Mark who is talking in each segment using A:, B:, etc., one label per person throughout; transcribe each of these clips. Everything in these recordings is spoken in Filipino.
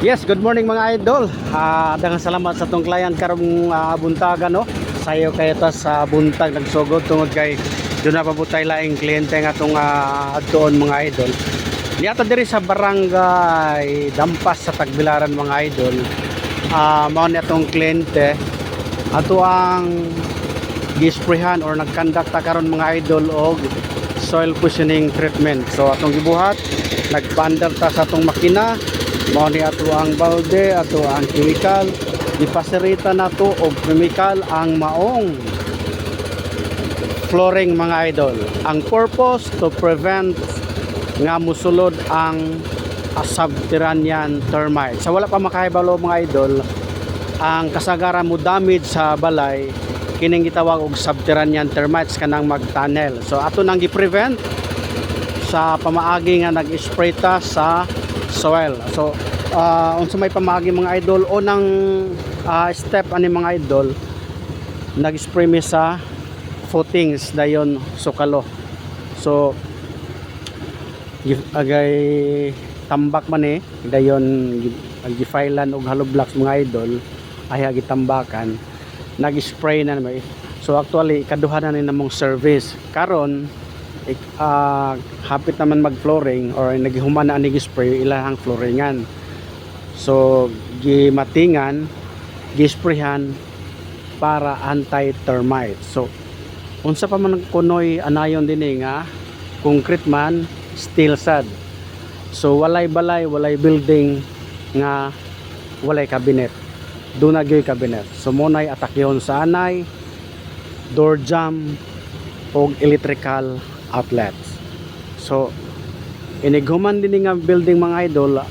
A: Yes, good morning mga idol. Daghang salamat sa tong client karong buntagan no. Sayo kayo ta sa buntag nagsugod tungod kay doon na pabutay laing kliyente nga tong adtoon mga idol. Niata diri sa barangay Dampas sa Tagbilaran mga idol. Mao ni atong kliyente ato ang gisprehan or nagkandak ta karon mga idol og soil cushioning treatment. So atong gibuhat, nagpaandar ta sa atong makina. Mao ni ato ang balde, ato ang chemical, ipasirita nato og chemical ang maong flooring mga idol. Ang purpose to prevent nga musulod ang subterranean termites. Sa wala pa makahibalo mga idol, ang kasagaran mo damage sa balay kining gitawag og subterranean termites kanang mag-tunnel. So ato nang gi-prevent sa pamaagi nga nag-spray ta sa soil. So unsa may pamaagi mga idol o nang step ani mga idol, nag-spray mi sa footings dayon sukalo. So agay tambak man dayon gifailan og hollow blocks mga idol ay gitambakan, nag-spray na naman. So actually ikaduha na ni namong service karon. Hapit naman mag-flooring or naghihuman na ani gi-spray ilahang flooringan. So gimatingan, gisprayhan para anti-termite. So unsa pa man kunoy anayon dinhi nga concrete man, steel sad. So walay balay, walay building nga walay cabinet. Doon na gyoy cabinet. So munay atakyon sa anay, door jamb og electrical outlets. So inighuman din nga building mga idol,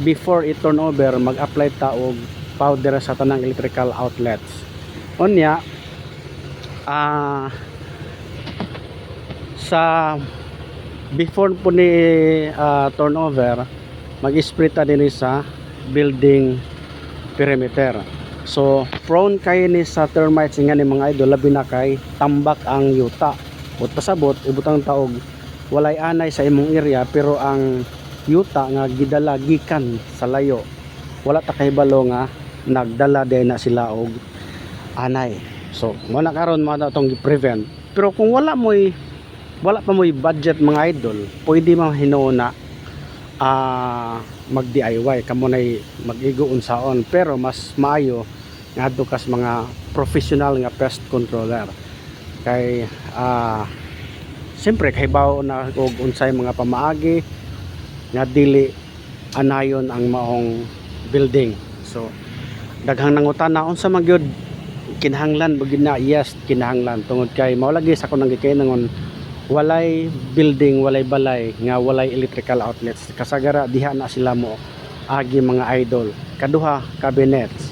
A: before i turn over mag-apply ta og powder sa tanang electrical outlets. Unya sa before po ni turnover, mag-spray ta din sa building perimeter. So prone kay ni sa termites nga ni mga idol, labi na kay tambak ang yuta. But pasabot ibutang taog walay anay sa imong area, pero ang yuta nga gidala gikan sa layo, wala ta kahibalo nga nagdala din na sila og anay. So mo na karon mo na tong gi-prevent. Pero kung wala pa mo'y budget mga idol, pwede man hinuuna mag DIY kamo nay mag-igo unsaon, pero mas maayo nga adto kas mga professional nga pest controller. Kay siyempre kahibaw na og unsay mga pamaagi nga dili anayon ang maong building. So daghang nangutana unsa man gyud kinahanglan bagid na. Yes, kinahanglan tungod kay mao lagi sa kunang gikainangon walay building, walay balay nga walay electrical outlets. Kasagara diha na sila mo agi mga idol. Kaduha, cabinets.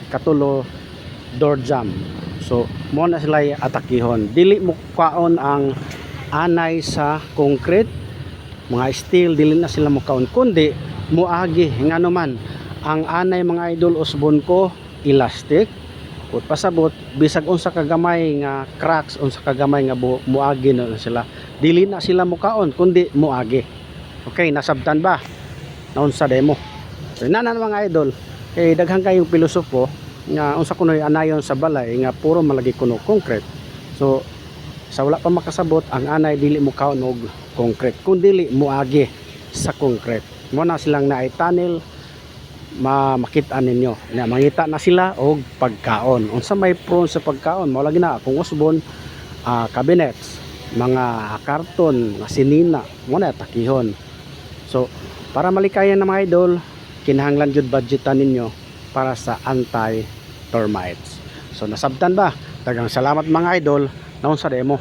A: Katulo, door jamb. So mo na sila atakihon. Dili mo kaon ang anay sa concrete, mga steel, dili na sila mo kaon, kundi muagi nga naman ang anay mga idol usbon ko elastic. Kung pasabot bisag unsa kagamay nga cracks, unsa kagamay nga muagi na sila, dili na sila mo kaon kundi muagi. Okay, nasabtan ba na unsa demo? So nanan mga idol, kay daghang kayong pilosopo nga unsa kunoy anayon sa balay nga puro malagi kuno concrete. So sa wala pa makasabot ang anay, dili mo kaon og concrete kun dili muagi sa concrete. Mo na silang naay tunnel, makita ninyo na mangita na sila og pagkaon. Unsa may prone sa pagkaon, mao lagi na kung usbon, cabinets, mga karton, mga sinina, mo na takihon. So para malikayan na mga idol, kinahanglan jud budgetan ninyo para sa anti termites. So nasabtan ba? Daghang salamat mga idol. Naon sa demo.